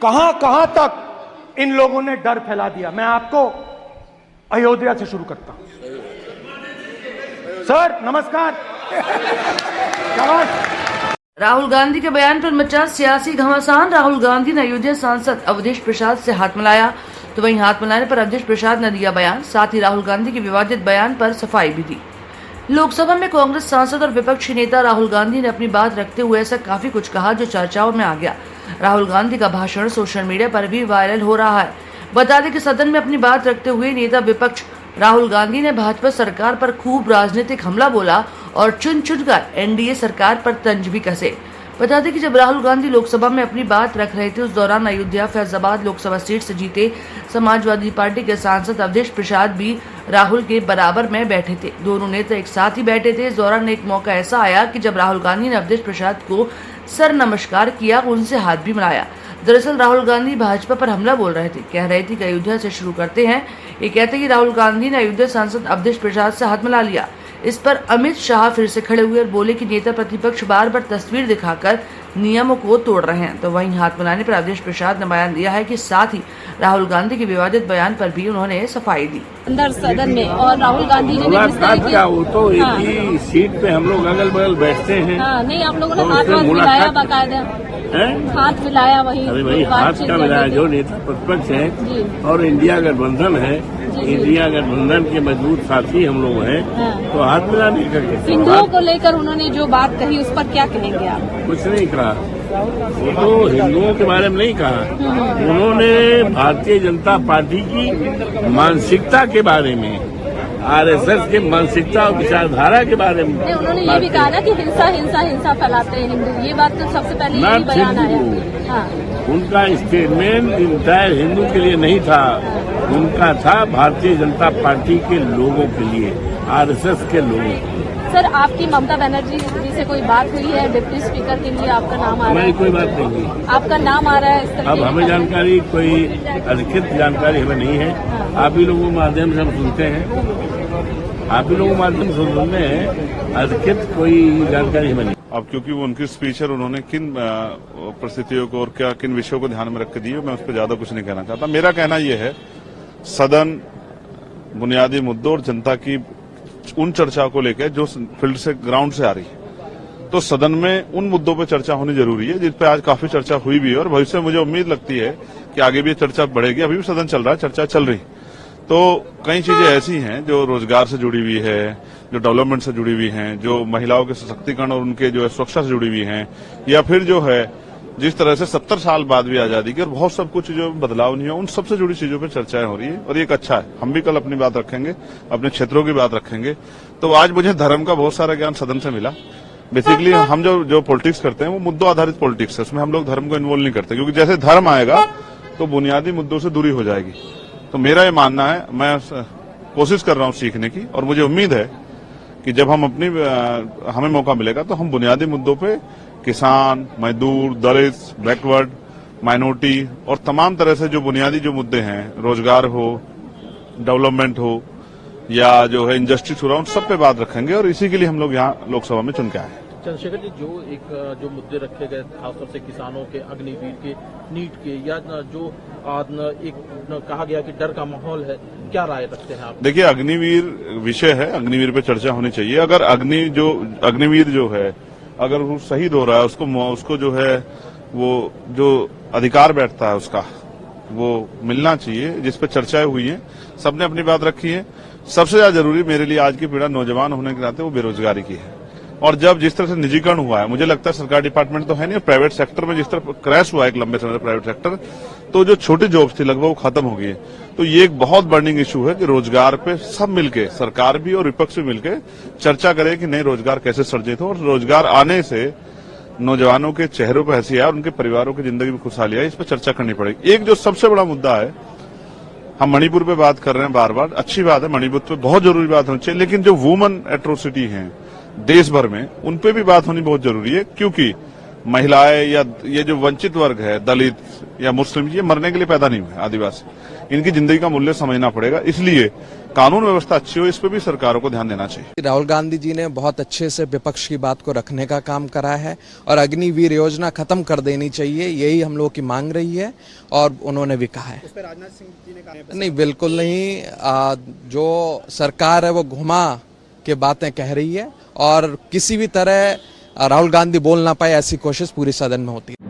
कहां कहां तक इन लोगों ने डर फैला दिया। मैं आपको अयोध्या से शुरू करता हूं। सर नमस्कार। राहुल गांधी के बयान पर मचा सियासी घमासान। राहुल गांधी ने अयोध्या सांसद अवधेश प्रसाद से हाथ मिलाया, तो वहीं हाथ मिलाने पर अवधेश प्रसाद ने दिया बयान। साथ ही राहुल गांधी के विवादित बयान पर सफाई भी दी। लोकसभा में कांग्रेस सांसद और विपक्षी नेता राहुल गांधी ने अपनी बात रखते हुए ऐसा काफी कुछ कहा जो चर्चाओं में आ गया। राहुल गांधी का भाषण सोशल मीडिया पर भी वायरल हो रहा है। बता दें कि सदन में अपनी बात रखते हुए नेता विपक्ष राहुल गांधी ने भाजपा सरकार पर खूब राजनीतिक हमला बोला और चुन चुनकर एनडीए सरकार पर तंज भी कसे। बता दें कि जब राहुल गांधी लोकसभा में अपनी बात रख रहे थे, उस दौरान अयोध्या फैजाबाद लोकसभा सीट से जीते समाजवादी पार्टी के सांसद अवधेश प्रसाद भी राहुल के बराबर में बैठे थे। दोनों नेता एक साथ ही बैठे थे। इस दौरान एक मौका ऐसा आया कि जब राहुल गांधी ने अवधेश प्रसाद को सर नमस्कार किया, उनसे हाथ भी मिलाया। दरअसल राहुल गांधी भाजपा पर हमला बोल रहे थे। कह रहे थे कि अयोध्या से शुरू करते हैं। ये कहते कि राहुल गांधी ने अयोध्या सांसद अवधेश प्रसाद से हाथ मिला लिया। इस पर अमित शाह फिर से खड़े हुए और बोले कि नेता प्रतिपक्ष बार बार तस्वीर दिखाकर नियमों को तोड़ रहे हैं। तो वहीं हाथ मिलाने पर अवधेश प्रसाद ने बयान दिया है कि साथ ही राहुल गांधी के विवादित बयान पर भी उन्होंने सफाई दी। अंदर सदन में और राहुल गांधी जी ने जिस तरह की वो तो एक ही सीट पे हम लोग अगल बगल बैठते हैं। नहीं, आप लोगों ने हाथ मिलाया, बाकायदा हाथ मिलाया। वही हाथ का मिलाया जो नेता प्रतिपक्ष है और इंडिया गठबंधन है। इंडिया गठबंधन के मजबूत साथी हम लोग हैं, तो हाथ मिलाने का हिंदुओं को लेकर उन्होंने जो बात कही उस पर क्या कहेंगे आप? कुछ नहीं कहा, वो तो हिंदुओं के बारे में नहीं कहा। उन्होंने भारतीय जनता पार्टी की मानसिकता के बारे में, आरएसएस के मानसिकता और विचारधारा के बारे में उन्होंने ये भी कहा ना कि हिंसा हिंसा हिंसा फैलाते हैं हिंदू। ये बात तो सबसे पहले यही बयान आया। उनका स्टेटमेंट इंटायर हिंदू के लिए नहीं था, उनका था भारतीय जनता पार्टी के लोगों के लिए, आरएसएस के लोगों के लिए। सर, आपकी ममता बनर्जी जी से कोई बात हुई है? डिप्टी स्पीकर के लिए आपका नाम आ रहा है? नहीं, कोई बात नहीं हुई। आपका नाम आ रहा है इस तरह? अब हमें जानकारी, कोई अधिकृत जानकारी हमें नहीं है। आप ही लोगों के माध्यम से हम सुनते हैं, आप ही लोगों के माध्यम से सुनते हैं, अधिकृत कोई जानकारी हमें नहीं। अब क्योंकि वो उनकी स्पीच है, उन्होंने किन परिस्थितियों को और क्या किन विषयों को ध्यान में रख के दी है, मैं उस पर ज्यादा कुछ नहीं कहना चाहता। मेरा कहना यह है, सदन बुनियादी मुद्दों और जनता की उन चर्चा को लेकर जो फील्ड से, ग्राउंड से आ रही है, तो सदन में उन मुद्दों पर चर्चा होनी जरूरी है, जिस पे आज काफी चर्चा हुई भी है और भविष्य में मुझे उम्मीद लगती है कि आगे भी चर्चा बढ़ेगी। अभी भी सदन चल रहा है, चर्चा चल रही। तो कई चीजें ऐसी हैं जो रोजगार से जुड़ी हुई है, जो डेवलपमेंट से जुड़ी हुई हैं, जो महिलाओं के सशक्तिकरण और उनके जो है सुरक्षा से जुड़ी हुई हैं, या फिर जो है जिस तरह से 70 साल बाद भी आजादी की और बहुत सब कुछ जो बदलाव नहीं है, उन सबसे जुड़ी चीजों पर चर्चाएं हो रही है और ये एक अच्छा है। हम भी कल अपनी बात रखेंगे, अपने क्षेत्रों की बात रखेंगे। तो आज मुझे धर्म का बहुत सारा ज्ञान सदन से मिला। बेसिकली हम जो पॉलिटिक्स करते हैं वो मुद्दों आधारित पॉलिटिक्स है, उसमें हम लोग धर्म को इन्वॉल्व नहीं करते, क्योंकि जैसे धर्म आएगा तो बुनियादी मुद्दों से दूरी हो जाएगी। तो मेरा ये मानना है, मैं कोशिश कर रहा हूं सीखने की, और मुझे उम्मीद है कि जब हमें मौका मिलेगा तो हम बुनियादी मुद्दों पे किसान, मजदूर, दलित, बैकवर्ड, माइनॉरिटी और तमाम तरह से जो बुनियादी जो मुद्दे हैं, रोजगार हो, डेवलपमेंट हो या जो है इंडस्ट्रीज हो रहा, उन सब पे बात रखेंगे और इसी के लिए हम लोग यहाँ लोकसभा में चुन के आए। चंद्रशेखर जी, जो मुद्दे रखे गए खासतौर से किसानों के, अग्निवीर के, नीट के, या जो एक कहा गया कि डर का माहौल है, क्या राय रखते हैं आप? देखिए, अग्निवीर विषय है, अग्निवीर पे चर्चा होनी चाहिए। अगर अग्निवीर जो है अगर वो शहीद हो रहा है, उसको जो है वो जो अधिकार बैठता है उसका वो मिलना चाहिए, जिस पे चर्चाएं हुई हैं, सबने अपनी बात रखी है। सबसे ज्यादा जरूरी मेरे लिए आज की पीड़ा नौजवान होने के नाते वो बेरोजगारी की है। और जब जिस तरह से निजीकरण हुआ है, मुझे लगता है सरकारी डिपार्टमेंट तो है नहीं, प्राइवेट सेक्टर में जिस तरह क्रैश हुआ है एक लंबे समय से प्राइवेट सेक्टर, तो जो छोटी जॉब्स थी लगभग वो खत्म हो गई है। तो ये एक बहुत बर्निंग इशू है कि रोजगार पे सब मिलके, सरकार भी और विपक्ष भी मिलके चर्चा करे कि नए रोजगार कैसे सृजित हो, और रोजगार आने से नौजवानों के चेहरों पर हंसी आए और उनके परिवारों की जिंदगी में खुशहाली आए, इस पर चर्चा करनी पड़ेगी। एक जो सबसे बड़ा मुद्दा है, हम मणिपुर पे बात कर रहे हैं बार बार, अच्छी बात है, मणिपुर पे बहुत जरूरी बात होनी चाहिए, लेकिन जो वुमन एट्रोसिटी है देश भर में, उन पे भी बात होनी बहुत जरूरी है, क्योंकि महिलाएं या ये जो वंचित वर्ग है, दलित या मुस्लिम, ये मरने के लिए पैदा नहीं हुए, आदिवासी, इनकी जिंदगी का मूल्य समझना पड़ेगा। इसलिए कानून व्यवस्था अच्छी हो, इस पर भी सरकारों को ध्यान देना चाहिए। राहुल गांधी जी ने बहुत अच्छे से विपक्ष की बात को रखने का काम करा है और अग्निवीर योजना खत्म कर देनी चाहिए, यही हम लोगों की मांग रही है और उन्होंने भी कहा है। राजनाथ सिंह जी ने कहा नहीं, बिल्कुल नहीं। जो सरकार है वो घुमा के बातें कह रही है और किसी भी तरह राहुल गांधी बोल ना पाए ऐसी कोशिश पूरी सदन में होती है।